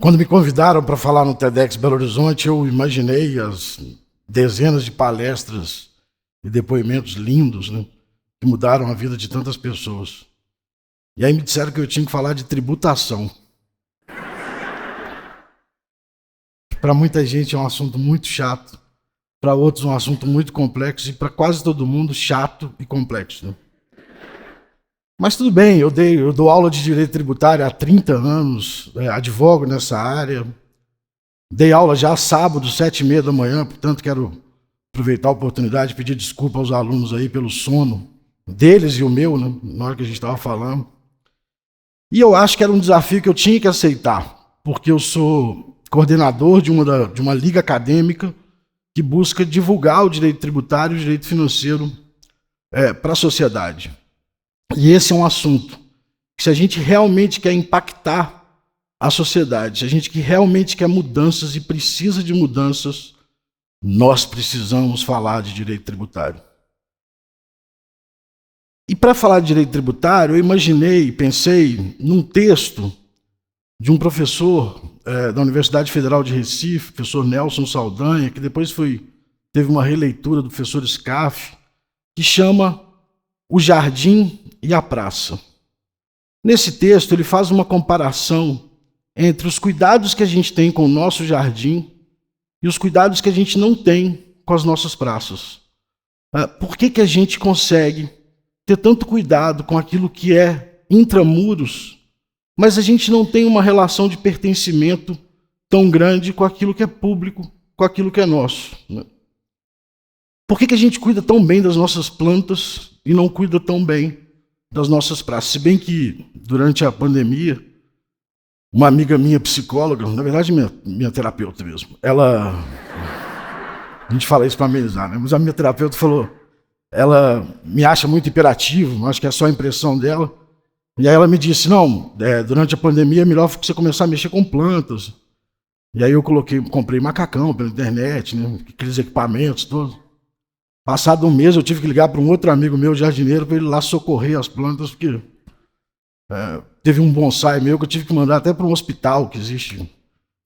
Quando me convidaram para falar no TEDx Belo Horizonte, eu imaginei as dezenas de palestras e depoimentos lindos, né, que mudaram a vida de tantas pessoas. E aí me disseram que eu tinha que falar de tributação. Para muita gente é um assunto muito chato, para outros um assunto muito complexo e para quase todo mundo chato e complexo, né? Mas tudo bem, eu dou aula de direito tributário há 30 anos, advogo nessa área, dei aula já sábado, 7h30 da manhã, portanto quero aproveitar a oportunidade de pedir desculpa aos alunos aí pelo sono deles e o meu, né, na hora que a gente estava falando. E eu acho que era um desafio que eu tinha que aceitar, porque eu sou coordenador de uma liga acadêmica que busca divulgar o direito tributário e o direito financeiro para a sociedade. E esse é um assunto que, se a gente realmente quer impactar a sociedade, se a gente realmente quer mudanças e precisa de mudanças, nós precisamos falar de direito tributário. E para falar de direito tributário, eu pensei num texto de um professor da Universidade Federal de Recife, professor Nelson Saldanha, que depois teve uma releitura do professor Scaff, que chama O Jardim e a Praça. Nesse texto, ele faz uma comparação entre os cuidados que a gente tem com o nosso jardim e os cuidados que a gente não tem com as nossas praças. Por que a gente consegue ter tanto cuidado com aquilo que é intramuros, mas a gente não tem uma relação de pertencimento tão grande com aquilo que é público, com aquilo que é nosso, né? Por que a gente cuida tão bem das nossas plantas e não cuida tão bem das nossas praças? Se bem que, durante a pandemia, uma amiga minha, psicóloga, na verdade minha terapeuta mesmo, a gente fala isso para amenizar, né? Mas a minha terapeuta falou, ela me acha muito hiperativo, acho que é só a impressão dela, e aí ela me disse, não, durante a pandemia é melhor você começar a mexer com plantas. E aí eu comprei macacão pela internet, né? Aqueles equipamentos todos. Passado um mês eu tive que ligar para um outro amigo meu, jardineiro, para ele lá socorrer as plantas, porque teve um bonsai meu que eu tive que mandar até para um hospital que existe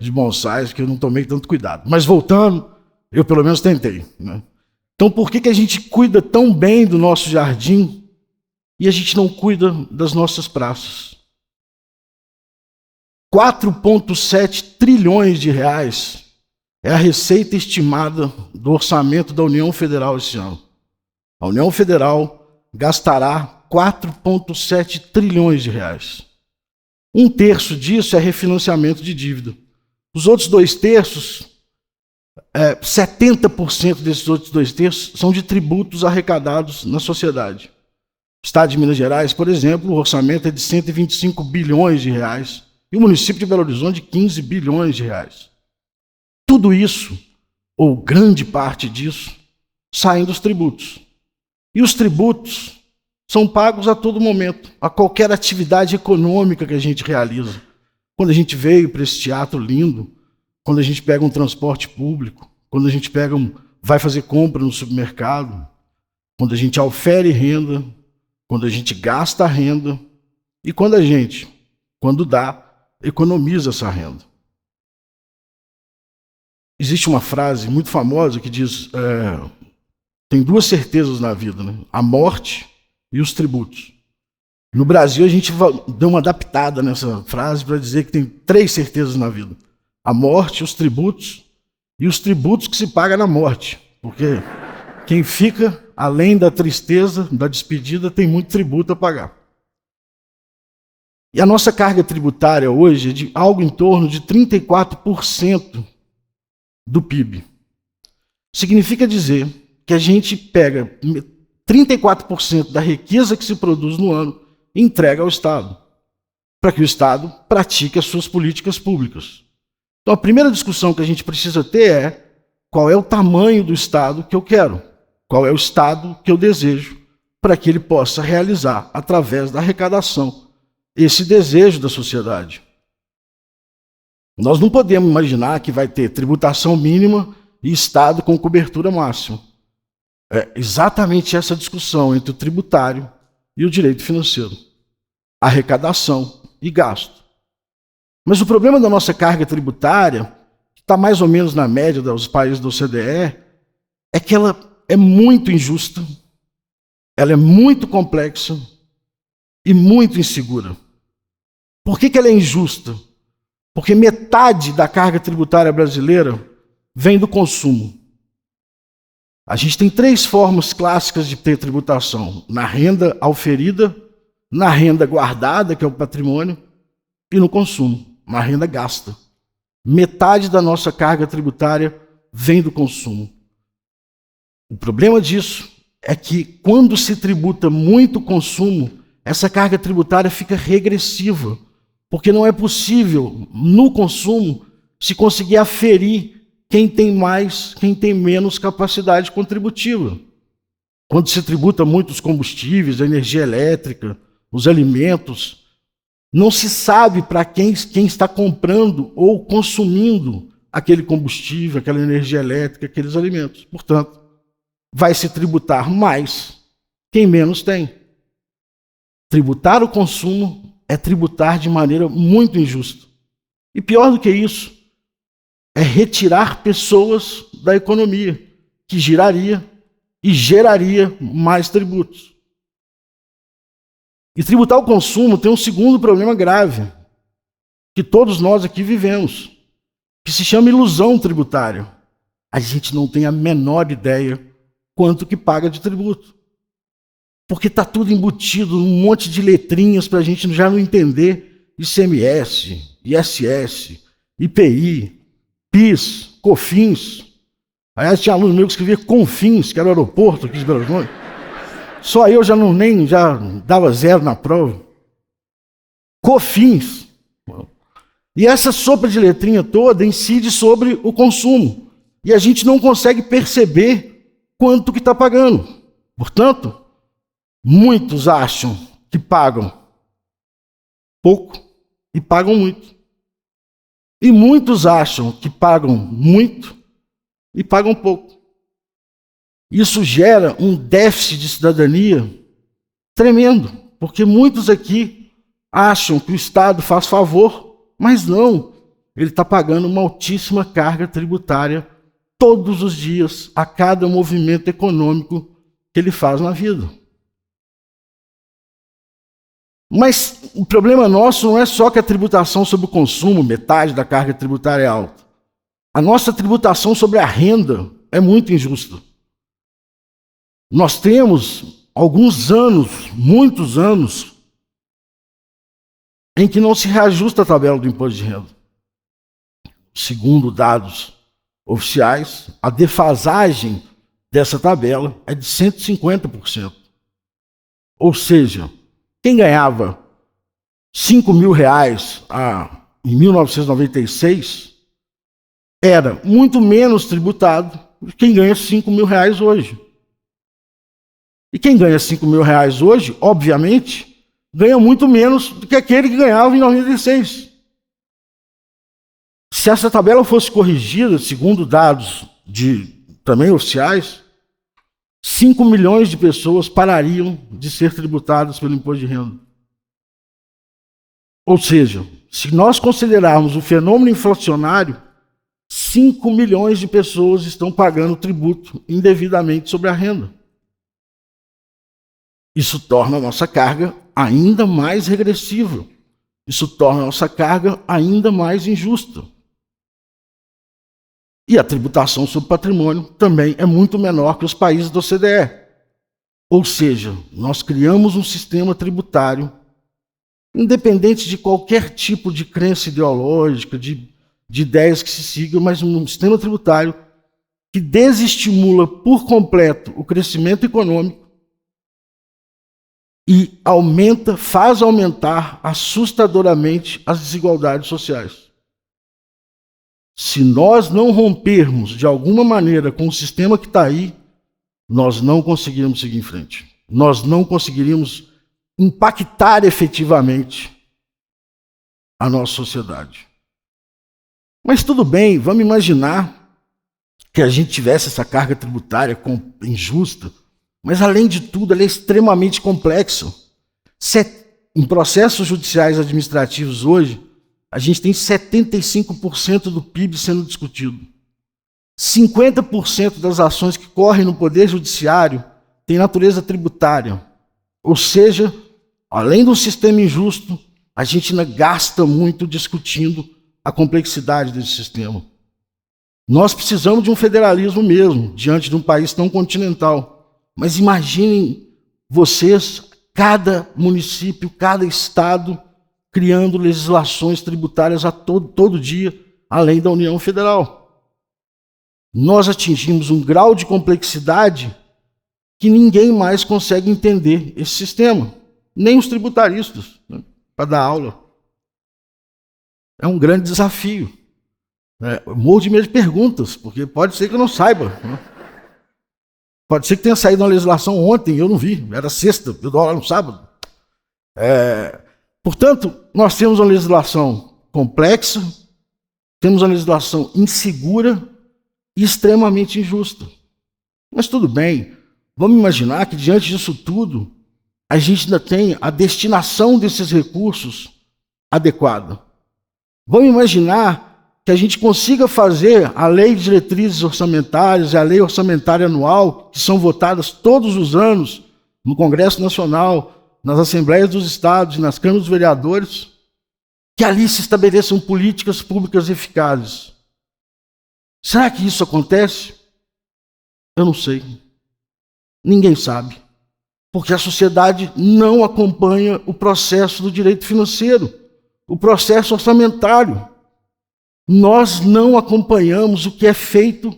de bonsais, porque eu não tomei tanto cuidado. Mas voltando, eu pelo menos tentei, né? Então por que a gente cuida tão bem do nosso jardim e a gente não cuida das nossas praças? 4,7 trilhões de reais é a receita estimada do orçamento da União Federal esse ano. A União Federal gastará 4,7 trilhões de reais. 1/3 disso é refinanciamento de dívida. Os outros 2/3, 70% desses outros 2/3 são de tributos arrecadados na sociedade. O Estado de Minas Gerais, por exemplo, o orçamento é de 125 bilhões de reais e o município de Belo Horizonte de 15 bilhões de reais. Tudo isso, ou grande parte disso, saem dos tributos. E os tributos são pagos a todo momento, a qualquer atividade econômica que a gente realiza. Quando a gente veio para esse teatro lindo, quando a gente pega um transporte público, quando a gente vai fazer compra no supermercado, quando a gente ofere renda, quando a gente gasta a renda e quando a gente, quando dá, economiza essa renda. Existe uma frase muito famosa que diz, tem duas certezas na vida, né? A morte e os tributos. No Brasil a gente deu uma adaptada nessa frase para dizer que tem 3 certezas na vida. A morte, os tributos e os tributos que se paga na morte. Porque quem fica, além da tristeza, da despedida, tem muito tributo a pagar. E a nossa carga tributária hoje é de algo em torno de 34% do PIB. Significa dizer que a gente pega 34% da riqueza que se produz no ano e entrega ao Estado, para que o Estado pratique as suas políticas públicas. Então a primeira discussão que a gente precisa ter é qual é o tamanho do Estado que eu quero, qual é o Estado que eu desejo, para que ele possa realizar, através da arrecadação, esse desejo da sociedade. Nós não podemos imaginar que vai ter tributação mínima e Estado com cobertura máxima. É exatamente essa discussão entre o tributário e o direito financeiro. Arrecadação e gasto. Mas o problema da nossa carga tributária, que está mais ou menos na média dos países da OCDE, é que ela é muito injusta, ela é muito complexa e muito insegura. Por que ela é injusta? Porque metade da carga tributária brasileira vem do consumo. A gente tem 3 formas clássicas de ter tributação: na renda auferida, na renda guardada, que é o patrimônio, e no consumo, na renda gasta. Metade da nossa carga tributária vem do consumo. O problema disso é que quando se tributa muito consumo, essa carga tributária fica regressiva, porque não é possível, no consumo, se conseguir aferir quem tem mais, quem tem menos capacidade contributiva. Quando se tributa muito os combustíveis, a energia elétrica, os alimentos, não se sabe para quem está comprando ou consumindo aquele combustível, aquela energia elétrica, aqueles alimentos. Portanto, vai se tributar mais quem menos tem. Tributar o consumo é tributar de maneira muito injusta. E pior do que isso, é retirar pessoas da economia, que giraria e geraria mais tributos. E tributar o consumo tem um segundo problema grave, que todos nós aqui vivemos, que se chama ilusão tributária. A gente não tem a menor ideia quanto que paga de tributo. Porque está tudo embutido num monte de letrinhas para a gente já não entender ICMS, ISS, IPI, PIS, COFINS. Aliás, tinha aluno meu que escrevia CONFINS, que era o aeroporto aqui de Belo Horizonte. Só eu já dava 0 na prova. COFINS. E essa sopa de letrinha toda incide sobre o consumo. E a gente não consegue perceber quanto que está pagando. Portanto, muitos acham que pagam pouco e pagam muito. E muitos acham que pagam muito e pagam pouco. Isso gera um déficit de cidadania tremendo, porque muitos aqui acham que o Estado faz favor, mas não. Ele está pagando uma altíssima carga tributária todos os dias, a cada movimento econômico que ele faz na vida. Mas o problema nosso não é só que a tributação sobre o consumo, metade da carga tributária é alta. A nossa tributação sobre a renda é muito injusta. Nós temos alguns anos, muitos anos, em que não se reajusta a tabela do imposto de renda. Segundo dados oficiais, a defasagem dessa tabela é de 150%. Ou seja, quem ganhava R$5.000 em 1996 era muito menos tributado do que quem ganha R$5.000 hoje. E quem ganha R$5.000 hoje, obviamente, ganha muito menos do que aquele que ganhava em 96. Se essa tabela fosse corrigida, segundo dados também oficiais, 5 milhões de pessoas parariam de ser tributadas pelo imposto de renda. Ou seja, se nós considerarmos o fenômeno inflacionário, 5 milhões de pessoas estão pagando tributo indevidamente sobre a renda. Isso torna a nossa carga ainda mais regressiva. Isso torna a nossa carga ainda mais injusta. E a tributação sobre patrimônio também é muito menor que os países da OCDE. Ou seja, nós criamos um sistema tributário, independente de qualquer tipo de crença ideológica, de ideias que se sigam, mas um sistema tributário que desestimula por completo o crescimento econômico e faz aumentar assustadoramente as desigualdades sociais. Se nós não rompermos de alguma maneira com o sistema que está aí, nós não conseguiríamos seguir em frente. Nós não conseguiríamos impactar efetivamente a nossa sociedade. Mas tudo bem, vamos imaginar que a gente tivesse essa carga tributária injusta, mas além de tudo, ela é extremamente complexa. Em processos judiciais administrativos hoje, a gente tem 75% do PIB sendo discutido. 50% das ações que correm no Poder Judiciário têm natureza tributária. Ou seja, além do sistema injusto, a gente ainda gasta muito discutindo a complexidade desse sistema. Nós precisamos de um federalismo mesmo, diante de um país tão continental. Mas imaginem vocês, cada município, cada estado, criando legislações tributárias a todo dia, além da União Federal. Nós atingimos um grau de complexidade que ninguém mais consegue entender esse sistema, nem os tributaristas, né, para dar aula. É um grande desafio. Eu morro de medo de perguntas, porque pode ser que eu não saiba. Né? Pode ser que tenha saído uma legislação ontem e eu não vi, era sexta, eu dou aula no sábado. Portanto, nós temos uma legislação complexa, temos uma legislação insegura e extremamente injusta. Mas tudo bem, vamos imaginar que diante disso tudo, a gente ainda tem a destinação desses recursos adequada. Vamos imaginar que a gente consiga fazer a lei de diretrizes orçamentárias e a lei orçamentária anual, que são votadas todos os anos no Congresso Nacional, nas Assembleias dos Estados e nas Câmaras dos Vereadores, que ali se estabeleçam políticas públicas eficazes. Será que isso acontece? Eu não sei. Ninguém sabe. Porque a sociedade não acompanha o processo do direito financeiro, o processo orçamentário. Nós não acompanhamos o que é feito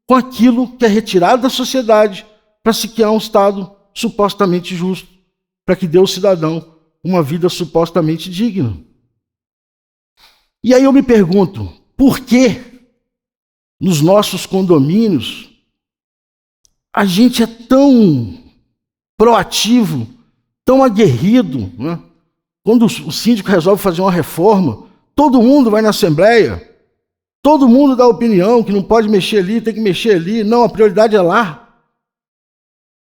com aquilo que é retirado da sociedade para se criar um Estado supostamente justo, para que dê ao cidadão uma vida supostamente digna. E aí eu me pergunto, por que nos nossos condomínios a gente é tão proativo, tão aguerrido, né? Quando o síndico resolve fazer uma reforma, todo mundo vai na Assembleia, todo mundo dá opinião que não pode mexer ali, tem que mexer ali, não, a prioridade é lá.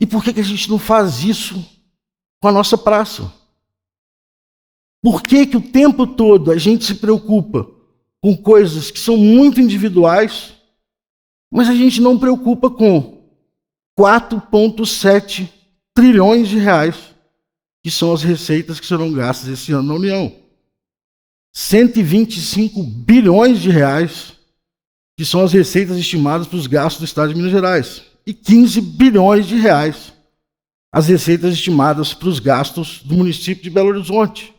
E por que a gente não faz isso com a nossa praça? Por que o tempo todo a gente se preocupa com coisas que são muito individuais, mas a gente não preocupa com 4,7 trilhões de reais, que são as receitas que serão gastas esse ano na União. 125 bilhões de reais, que são as receitas estimadas para os gastos do Estado de Minas Gerais. E 15 bilhões de reais, as receitas estimadas para os gastos do município de Belo Horizonte.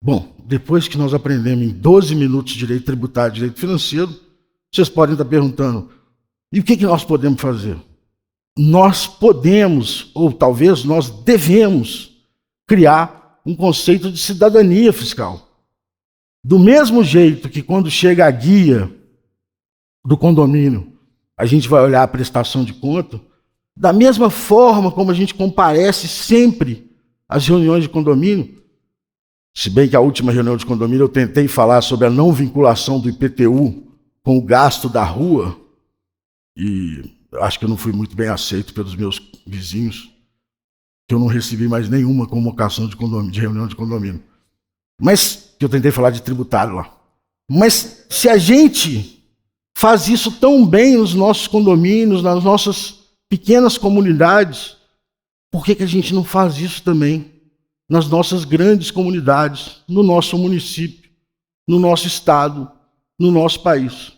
Bom, depois que nós aprendemos em 12 minutos de direito tributário e direito financeiro, vocês podem estar perguntando, e o que nós podemos fazer? Nós podemos, ou talvez nós devemos, criar um conceito de cidadania fiscal. Do mesmo jeito que quando chega a guia do condomínio, a gente vai olhar a prestação de conta, da mesma forma como a gente comparece sempre às reuniões de condomínio, se bem que a última reunião de condomínio eu tentei falar sobre a não vinculação do IPTU com o gasto da rua, e acho que eu não fui muito bem aceito pelos meus vizinhos, que eu não recebi mais nenhuma convocação de reunião de condomínio. Mas, que eu tentei falar de tributário lá. Mas, se a gente faz isso tão bem nos nossos condomínios, nas nossas pequenas comunidades, por que a gente não faz isso também nas nossas grandes comunidades, no nosso município, no nosso estado, no nosso país?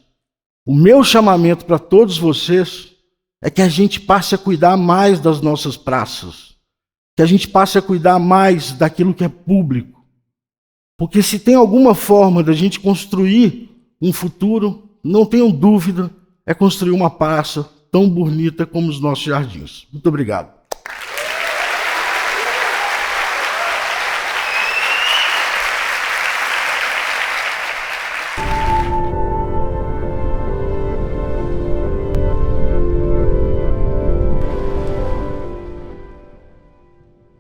O meu chamamento para todos vocês é que a gente passe a cuidar mais das nossas praças, que a gente passe a cuidar mais daquilo que é público. Porque se tem alguma forma da gente construir um futuro, não tenham dúvida, é construir uma praça tão bonita como os nossos jardins. Muito obrigado.